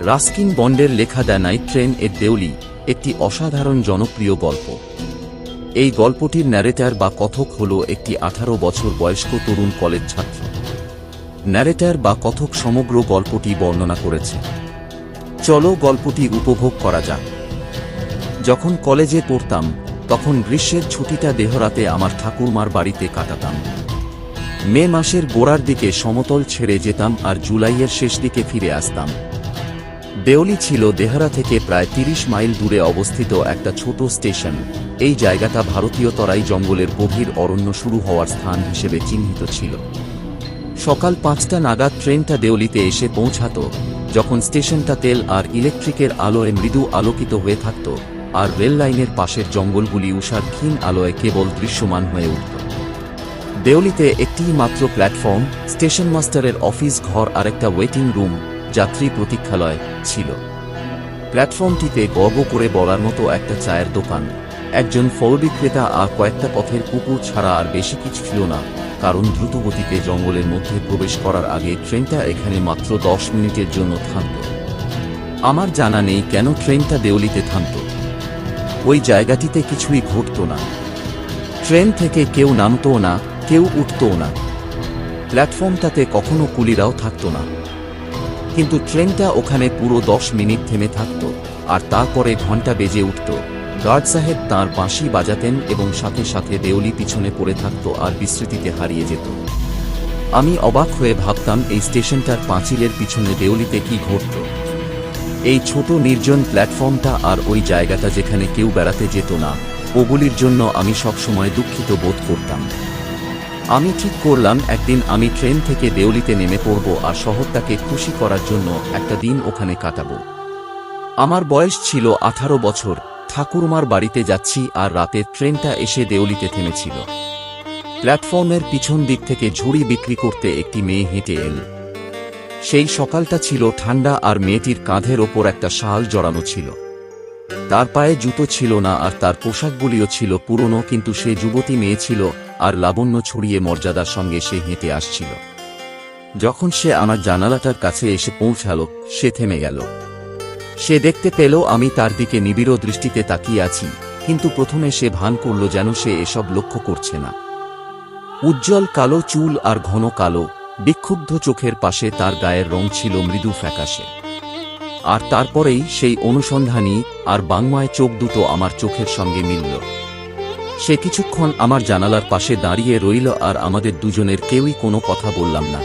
Ruskin বন্ডের লেখা the night train এর দেউলি একটি অসাধারণ জনপ্রিয় গল্প। এই গল্পটির ন্যারেটর বা কথক হল একটি 18 বছর বয়স্ক তরুণ কলেজ ছাত্র। ন্যারেটর বা কথক সমগ্র গল্পটি বর্ণনা করেছে। চলো গল্পটি উপভোগ করা যাক। যখন কলেজে পড়তাম তখন গ্রীষ্মের ছুটিটা দেহরাতে আমার ঠাকুরমার বাড়িতে কাটাতাম। মে মাসের গোড়ার দিকে সমতল ছেড়ে যেতাম আর জুলাইয়ের শেষ দিকে ফিরে আসতাম। দেউলি ছিল দেহরা থেকে প্রায় 30 মাইল দূরে অবস্থিত একটা ছোট স্টেশন। এই জায়গাটা ভারতীয় তরাই জঙ্গলের গভীর অরণ্য শুরু হওয়ার স্থান হিসেবে চিহ্নিত ছিল। সকাল 5টা নাগাদ ট্রেনটা দেউলিতে এসে পৌঁছাত, যখন স্টেশনটা তেল আর ইলেকট্রিকের আলোয় মৃদু আলোকিত হয়ে থাকত আর রেল লাইনের পাশের জঙ্গলগুলি উষার ক্ষীণ আলোয় কেবল দৃশ্যমান হয়ে উঠত। দেউলিতে একটিই মাত্র প্ল্যাটফর্ম, স্টেশন মাস্টারের অফিস ঘর আর একটা ওয়েটিং রুম, যাত্রী প্রতীক্ষালয় ছিল। প্ল্যাটফর্মটিতে গর্ব করে বলার মতো একটা চায়ের দোকান, একজন ফল বিক্রেতা আর কয়েকটা পথের কুকুর ছাড়া আর বেশি কিছু ছিল না, কারণ দ্রুতগতিতে জঙ্গলের মধ্যে প্রবেশ করার আগে ট্রেনটা এখানে মাত্র 10 মিনিটের জন্য থামত। আমার জানা নেই কেন ট্রেনটা দেউলিতে থামত। ওই জায়গাটিতে কিছুই ঘটত না। ট্রেন থেকে কেউ নামতও না, কেউ উঠতও না। প্ল্যাটফর্মটাতে কখনো কুলিরাও থাকত না। কিন্তু ট্রেনটা ওখানে পুরো 10 মিনিট থেমে থাকত, আর তারপরে ঘন্টা বেজে উঠত। গার্ড সাহেব তাঁর বাঁশি বাজাতেন এবং সাথে সাথে দেউলি পিছনে পড়ে থাকত আর বিস্মৃতিতে হারিয়ে যেত। আমি অবাক হয়ে ভাবতাম এই স্টেশনটার পাঁচিলের পিছনে দেউলিতে কি ঘটত। এই ছোট নির্জন প্ল্যাটফর্মটা আর ওই জায়গাটা যেখানে কেউ বেড়াতে যেত না, ওগুলির জন্য আমি সবসময় দুঃখিত বোধ করতাম। আমি ঠিক করলাম একদিন আমি ট্রেন থেকে দেউলিতে নেমে পড়ব আর শহরটাকে খুশি করার জন্য একটা দিন ওখানে কাটাবো। আমার বয়স ছিল 18 বছর। ঠাকুরমার বাড়িতে যাচ্ছি আর রাতের ট্রেনটা এসে দেউলিতে থেমেছিল। প্ল্যাটফর্মের পিছন দিক থেকে ঝুড়ি বিক্রি করতে একটি মেয়ে হেঁটে এল। সেই সকালটা ছিল ঠান্ডা আর মেয়েটির কাঁধের ওপর একটা শাল জড়ানো ছিল। তার পায়ে জুতো ছিল না আর তার পোশাকগুলিও ছিল পুরনো, কিন্তু সে যুবতী মেয়ে ছিল আর লাবণ্য ছড়িয়ে মর্যাদার সঙ্গে সে হেঁটে আসছিল। যখন সে আমার জানালাটার কাছে এসে পৌঁছাল, সে থেমে গেল। সে দেখতে পেল আমি তার দিকে নিবিড় দৃষ্টিতে তাকিয়ে আছি, কিন্তু প্রথমে সে ভান করল যেন সে এসব লক্ষ্য করছে না। উজ্জ্বল কালো চুল আর ঘন কালো বিক্ষুব্ধ চোখের পাশে তার গায়ের রং ছিল মৃদু ফ্যাকাশে। আর তারপরেই সেই অনুসন্ধানী আর বাংমায় চোখ দুটো আমার চোখের সঙ্গে মিলল। সে কিছুক্ষণ আমার জানালার পাশে দাঁড়িয়ে রইল আর আমাদের দুজনের কেউই কোনো কথা বললাম না।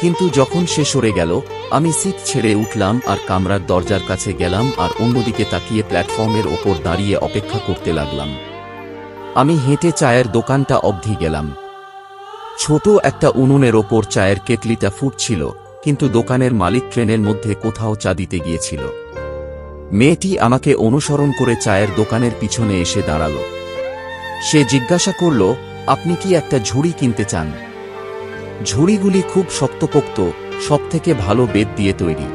কিন্তু যখন সে সরে গেল, আমি সিট ছেড়ে উঠলাম আর কামরার দরজার কাছে গেলাম আর অন্যদিকে তাকিয়ে প্ল্যাটফর্মের ওপর দাঁড়িয়ে অপেক্ষা করতে লাগলাম। আমি হেঁটে চায়ের দোকানটা অবধি গেলাম। ছোট একটা উনুনের ওপর চায়ের কেটলিটা ফুটছিল, কিন্তু দোকানের মালিক ট্রেনের মধ্যে কোথাও চা দিতে গিয়েছিল। মেয়েটি আমাকে অনুসরণ করে চায়ের দোকানের পিছনে এসে দাঁড়াল। সে জিজ্ঞাসা করল, আপনি কি একটা ঝুড়ি কিনতে চান? ঝুড়িগুলি খুব শক্তপোক্ত, সবথেকে ভালো বেত দিয়ে তৈরি।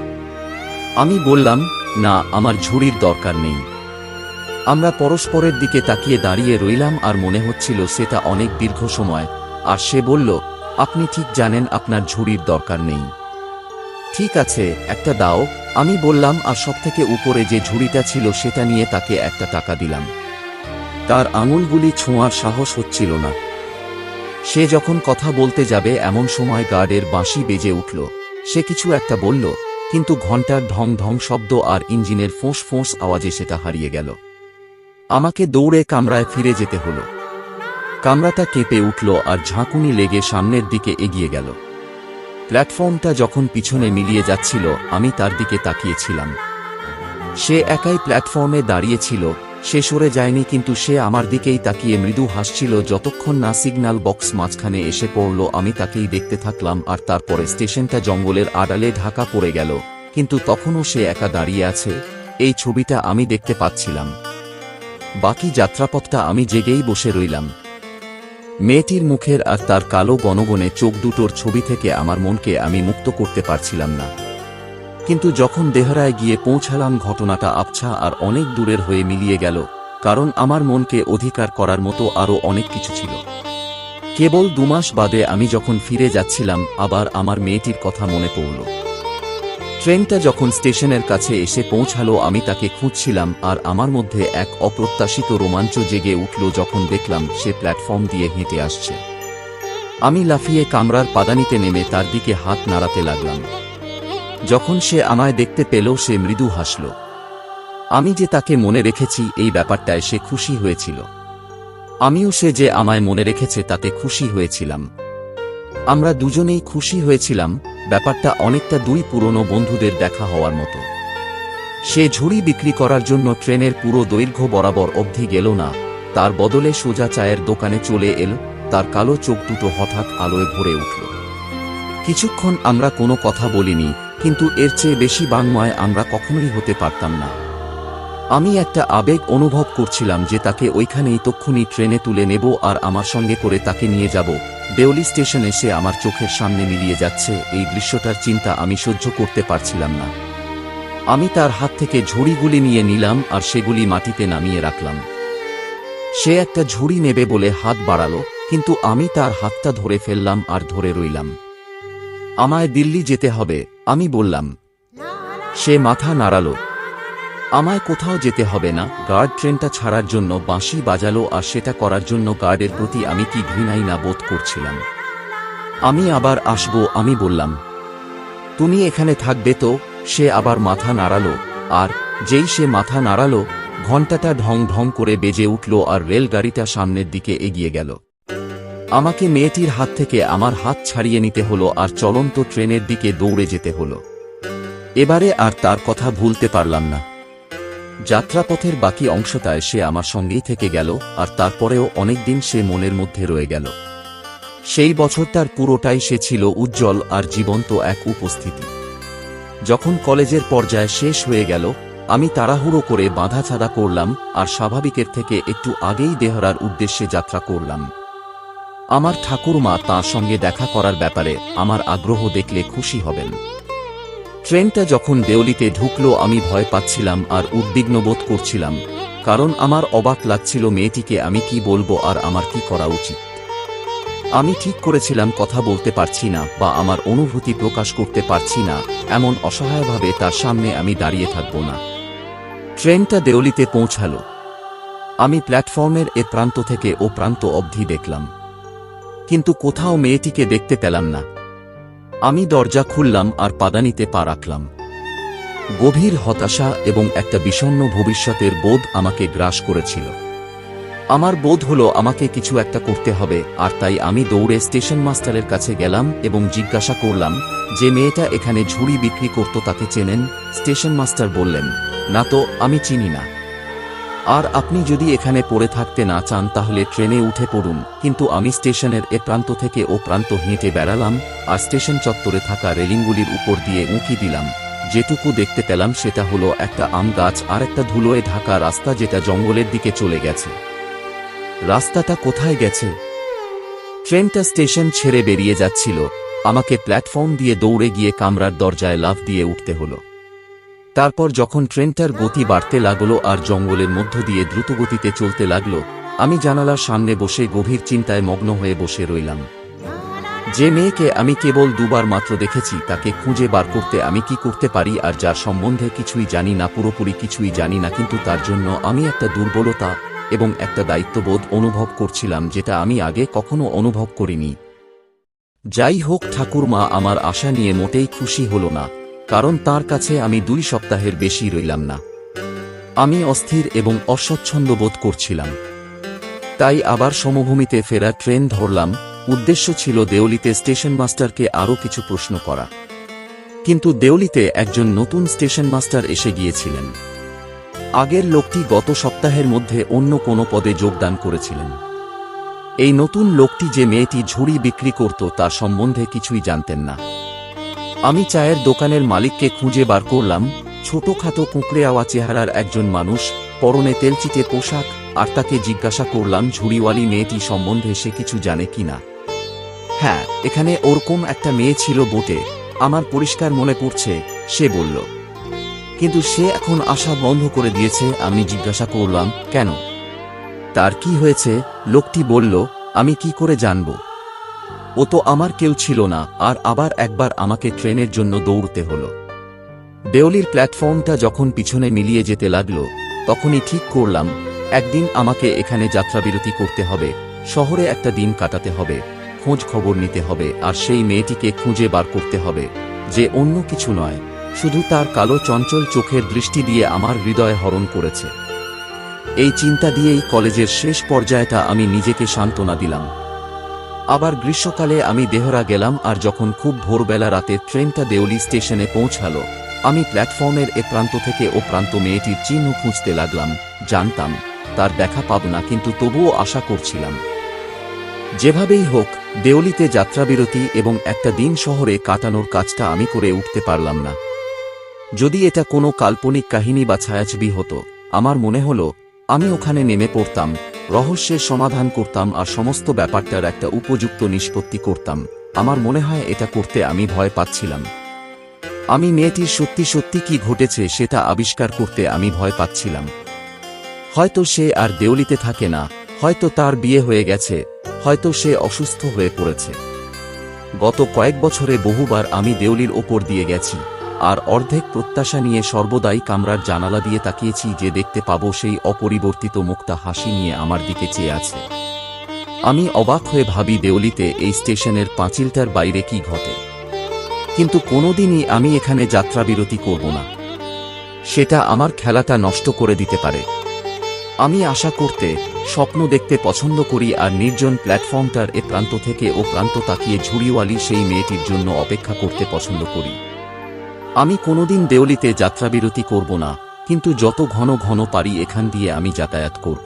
আমি বললাম, না, আমার ঝুড়ির দরকার নেই। আমরা পরস্পরের দিকে তাকিয়ে দাঁড়িয়ে রইলাম আর মনে হচ্ছিল সেটা অনেক দীর্ঘ সময়। আর সে বলল, আপনি ঠিক জানেন আপনার ঝুড়ির দরকার নেই। ঠিক আছে, একটা দাও, আমি বললাম, আর সবথেকে উপরে যে ঝুড়িটা ছিল সেটা নিয়ে তাকে একটা টাকা দিলাম। তার আঙুলগুলি ছোঁয়ার সাহস হচ্ছিল না। সে যখন কথা বলতে যাবে এমন সময় গার্ডের বাঁশি বেজে উঠল। সে কিছু একটা বলল, কিন্তু ঘণ্টার ঢং ঢং শব্দ আর ইঞ্জিনের ফোঁস ফোঁস আওয়াজে সেটা হারিয়ে গেল। আমাকে দৌড়ে কামরায় ফিরে যেতে হলো। কামরাটা কেঁপে উঠল আর ঝাঁকুনি লেগে সামনের দিকে এগিয়ে গেল। প্ল্যাটফর্মটা যখন পিছনে মিলিয়ে যাচ্ছিল, আমি তার দিকে তাকিয়েছিলাম। সে একাই প্ল্যাটফর্মে দাঁড়িয়েছিল। সে সরে যায়নি, কিন্তু সে আমার দিকেই তাকিয়ে মৃদু হাসছিল যতক্ষণ না সিগন্যাল বক্স মাঝখানে এসে পড়ল। আমি তাকেই দেখতে থাকলাম আর তারপরে স্টেশনটা জঙ্গলের আড়ালে ঢাকা পড়ে গেল, কিন্তু তখনও সে একা দাঁড়িয়ে আছে। এই ছবিটা আমি দেখতে পাচ্ছিলাম। বাকি যাত্রাপথটা আমি জেগেই বসে রইলাম। মেয়েটির মুখের আর তার কালো গনগনে চোখ দুটোর ছবি থেকে আমার মনকে আমি মুক্ত করতে পারছিলাম না। কিন্তু যখন দেহরায় গিয়ে পৌঁছালাম, ঘটনাটা আবছা আর অনেক দূরের হয়ে মিলিয়ে গেল, কারণ আমার মনকে অধিকার করার মতো আরও অনেক কিছু ছিল। কেবল 2 মাস বাদে আমি যখন ফিরে যাচ্ছিলাম, আবার আমার মেয়েটির কথা মনে পড়ল। ট্রেনটা যখন স্টেশনের কাছে এসে পৌঁছালো আমি তাকে খুঁজছিলাম আর আমার মধ্যে এক অপ্রত্যাশিত রোমাঞ্চ জেগে উঠল যখন দেখলাম সে প্ল্যাটফর্ম দিয়ে হেঁটে আসছে। আমি লাফিয়ে কামরার পাদানিতে নেমে তার দিকে হাত নাড়াতে লাগলাম। যখন সে আমায় দেখতে পেল সে মৃদু হাসল। আমি যে তাকে মনে রেখেছি এই ব্যাপারটায় সে খুশি হয়েছিল। আমিও সে যে আমায় মনে রেখেছে তাতে খুশি হয়েছিলাম। আমরা দুজনেই খুশি হয়েছিলাম। ব্যাপারটা অনেকটা দুই পুরনো বন্ধুদের দেখা হওয়ার মতো। সে ঝুড়ি বিক্রি করার জন্য ট্রেনের পুরো দৈর্ঘ্য বরাবর অবধি গেল না, তার বদলে সোজা চায়ের দোকানে চলে এল। তার কালো চোখ দুটো হঠাৎ আলোয় ভরে উঠল। কিছুক্ষণ আমরা কোনো কথা বলিনি, কিন্তু এর চেয়ে বেশি বাংময় আমরা কখনোই হতে পারতাম না। আমি একটা আবেগ অনুভব করছিলাম যে তাকে ওইখানেই তক্ষুনি ট্রেনে তুলে নেব আর আমার সঙ্গে করে তাকে নিয়ে যাব। দেওলি স্টেশনে সে আমার চোখের সামনে মিলিয়ে যাচ্ছে, এই দৃশ্যটার চিন্তা আমি সহ্য করতে পারছিলাম না। আমি তার হাত থেকে ঝুড়িগুলি নিয়ে নিলাম আর সেগুলি মাটিতে নামিয়ে রাখলাম। সে একটা ঝুড়ি নেবে বলে হাত বাড়ালো, কিন্তু আমি তার হাতটা ধরে ফেললাম আর ধরে রইলাম। আমায় দিল্লি যেতে হবে, আমি বললাম। সে মাথা নাড়ালো। আমায় কোথাও যেতে হবে না। গার্ড ট্রেনটা ছাড়ার জন্য বাঁশি বাজালো আর সেটা করার জন্য গার্ডের প্রতি আমি কি ঘৃণাই না বোধ করছিলাম। আমি আবার আসবো, আমি বললাম। তুমি এখানে থাকবে তো? সে আবার মাথা নাড়ালো, আর যেই সে মাথা নাড়ালো ঘণ্টাটা ঢং ঢং করে বেজে উঠল আর রেলগাড়িটা সামনের দিকে এগিয়ে গেল। আমাকে মেয়েটির হাত থেকে আমার হাত ছাড়িয়ে নিতে হলো আর চলন্ত ট্রেনের দিকে দৌড়ে যেতে হলো। এবারে আর তার কথা ভুলতে পারলাম না। যাত্রাপথের বাকি অংশটায় সে আমার সঙ্গেই থেকে গেল আর তারপরেও অনেকদিন সে মনের মধ্যে রয়ে গেল। সেই বছরটার পুরোটাই সে ছিল উজ্জ্বল আর জীবন্ত এক উপস্থিতি। যখন কলেজের পর্যায়ে শেষ হয়ে গেল আমি তাড়াহুড়ো করে বাঁধাছাড়া করলাম আর স্বাভাবিকের থেকে একটু আগেই দেহরার উদ্দেশ্যে যাত্রা করলাম। আমার ঠাকুরমা তাঁর সঙ্গে দেখা করার ব্যাপারে আমার আগ্রহ দেখলে খুশি হবেন। ট্রেনটা যখন দেওলিতে ঢুকলো আমি ভয় পাচ্ছিলাম আর উদ্বিগ্ন বোধ করছিলাম, কারণ আমার অবাক লাগছিল মেয়েটিকে আমি কি বলবো আর আমার কি করা উচিত। আমি ঠিক করেছিলাম কথা বলতে পারছি না বা আমার অনুভূতি প্রকাশ করতে পারছি না, এমন অসহায়ভাবে তার সামনে আমি দাঁড়িয়ে থাকব না। ট্রেনটা দেওলিতে পৌঁছালো। আমি প্ল্যাটফর্মের এ প্রান্ত থেকে ও প্রান্ত অবধি দেখলাম, কিন্তু কোথাও মেয়েটিকে দেখতে পেলাম না। আমি দরজা খুললাম আর পাদানিতে পা রাখলাম। গভীর হতাশা এবং একটা বিষণ্ণ ভবিষ্যতের বোধ আমাকে গ্রাস করেছিল। আমার বোধ হলো আমাকে কিছু একটা করতে হবে, আর তাই আমি দৌড়ে স্টেশন মাস্টারের কাছে গেলাম এবং জিজ্ঞাসা করলাম, যে মেয়েটা এখানে ঝুড়ি বিক্রি করত তাকে চেনেন? স্টেশন মাস্টার বললেন, না তো, আমি চিনি না। আর আপনি যদি এখানে পড়ে থাকতে না চান তাহলে ট্রেনে উঠে পড়ুন। কিন্তু আমি স্টেশনের এ প্রান্ত থেকে ও প্রান্ত হেঁটে বেড়ালাম আর স্টেশন চত্বরে থাকা রেলিংগুলির উপর দিয়ে উঁকি দিলাম। যেটুকু দেখতে পেলাম সেটা হলো একটা আম গাছ আর একটা ধুলোয় ঢাকা রাস্তা যেটা জঙ্গলের দিকে চলে গেছে। রাস্তাটা কোথায় গেছে? ট্রেনটা স্টেশন ছেড়ে বেরিয়ে যাচ্ছিল। আমাকে প্ল্যাটফর্ম দিয়ে দৌড়ে গিয়ে কামরার দরজায় লাফ দিয়ে উঠতে হলো। তারপর যখন ট্রেনটার গতি বাড়তে লাগলো আর জঙ্গলের মধ্য দিয়ে দ্রুতগতিতে চলতে লাগলো, আমি জানালার সামনে বসে গভীর চিন্তায় মগ্ন হয়ে বসে রইলাম। যে মেয়েকে আমি কেবল দুবার মাত্র দেখেছি তাকে খুঁজে বার করতে আমি কি করতে পারি, আর যার সম্বন্ধে কিছুই জানি না, পুরোপুরি কিছুই জানি না, কিন্তু তার জন্য আমি একটা দুর্বলতা এবং একটা দায়িত্ববোধ অনুভব করছিলাম যেটা আমি আগে কখনো অনুভব করিনি। যাই হোক, ঠাকুরমা আমার আশা নিয়ে মোটেই খুশি হল না, কারণ তার কাছে আমি 2 সপ্তাহের বেশি রইলাম না। আমি অস্থির এবং অস্বচ্ছন্দ বোধ করছিলাম। তাই আবার সমভূমিতে ফেরা ট্রেন ধরলাম। উদ্দেশ্য ছিল দেওলিতে স্টেশন মাস্টারকে আরও কিছু প্রশ্ন করা, কিন্তু দেওলিতে একজন নতুন স্টেশন মাস্টার এসে গিয়েছিলেন। আগের লোকটি গত সপ্তাহের মধ্যে অন্য কোনো পদে যোগদান করেছিলেন। এই নতুন লোকটি যে মেয়েটি ঝুড়ি বিক্রি করত তার সম্বন্ধে কিছুই জানতেন না। আমি চায়ের দোকানের মালিককে খুঁজে বার করলাম, ছোটখাটো কুঁকড়েআওয়া চেহারার একজন মানুষ, পরনে তেলচিটে পোশাক, আর তাকে জিজ্ঞাসা করলাম ঝুড়িওয়ালি মেয়েটি সম্বন্ধে সে কিছু জানে কিনা। হ্যাঁ, এখানে ওরকম একটা মেয়ে ছিল বটে, আমার পরিষ্কার মনে পড়ছে, সে বলল। কিন্তু সে এখন আসা বন্ধ করে দিয়েছে। আমি জিজ্ঞাসা করলাম, কেন? তার কি হয়েছে? লোকটি বলল, আমি কি করে জানব? ও তো আমার কেউ ছিল না। আর আবার একবার আমাকে ট্রেনের জন্য দৌড়তে হলো। দেউলির প্ল্যাটফর্মটা যখন পিছনে মিলিয়ে যেতে লাগলো, তখনই ঠিক করলাম একদিন আমাকে এখানে যাত্রাবিরতি করতে হবে, শহরে একটা দিন কাটাতে হবে, খোঁজ খবর নিতে হবে আর সেই মেয়েটিকে খুঁজে বার করতে হবে, যে অন্য কিছু নয়, শুধু তার কালো চঞ্চল চোখের দৃষ্টি দিয়ে আমার হৃদয় হরণ করেছে। এই চিন্তা দিয়েই কলেজের শেষ পর্যায়টা আমি নিজেকে সান্ত্বনা দিলাম। আবার গ্রীষ্মকালে আমি দেহরা গেলাম, আর যখন খুব ভোরবেলা রাতে ট্রেনটা দেউলি স্টেশনে পৌঁছালো, আমি প্ল্যাটফর্মের এ প্রান্ত থেকে ও প্রান্ত মেয়েটির চিহ্ন খুঁজতে লাগলাম। জানতাম তার দেখা পাব না, কিন্তু তবুও আশা করছিলাম যেভাবেই হোক দেউলিতে যাত্রাবিরতি এবং একটা দিন শহরে কাটানোর কাজটা আমি করে উঠতে পারলাম না। যদি এটা কোনো কাল্পনিক কাহিনী বা ছায়াছবি হতো, আমার মনে হলো আমি ওখানে নেমে পড়তাম, রহস্যের সমাধান করতাম আর সমস্ত ব্যাপারটার একটা উপযুক্ত নিষ্পত্তি করতাম। আমার মনে হয় এটা করতে আমি ভয় পাচ্ছিলাম। আমি মেয়েটির সত্যি সত্যি কি ঘটেছে সেটা আবিষ্কার করতে আমি ভয় পাচ্ছিলাম। হয়তো সে আর দেউলিতে থাকে না, হয়তো তার বিয়ে হয়ে গেছে, হয়তো সে অসুস্থ হয়ে পড়েছে। গত কয়েক বছরে বহুবার আমি দেউলির ওপর দিয়ে গেছি, আর অর্ধেক প্রত্যাশা নিয়ে সর্বদাই কামরার জানালা দিয়ে তাকিয়েছি যে দেখতে পাবো সেই অপরিবর্তিত মুখটা হাসি নিয়ে আমার দিকে চেয়ে আছে। আমি অবাক হয়ে ভাবি দেউলিতে এই স্টেশনের পাঁচিলটার বাইরে কি ঘটে, কিন্তু কোনোদিনই আমি এখানে যাত্রাবিরতি করব না। সেটা আমার খেলাটা নষ্ট করে দিতে পারে। আমি আশা করতে, স্বপ্ন দেখতে পছন্দ করি, আর নির্জন প্ল্যাটফর্মটার এ প্রান্ত থেকে ও প্রান্ত তাকিয়ে ঝুড়িওয়ালি সেই মেয়েটির জন্য অপেক্ষা করতে পছন্দ করি। আমি কোনোদিন দেউলিতে যাত্রাবিরতি করব না, কিন্তু যত ঘন ঘন পারি এখান দিয়ে আমি যাতায়াত করব।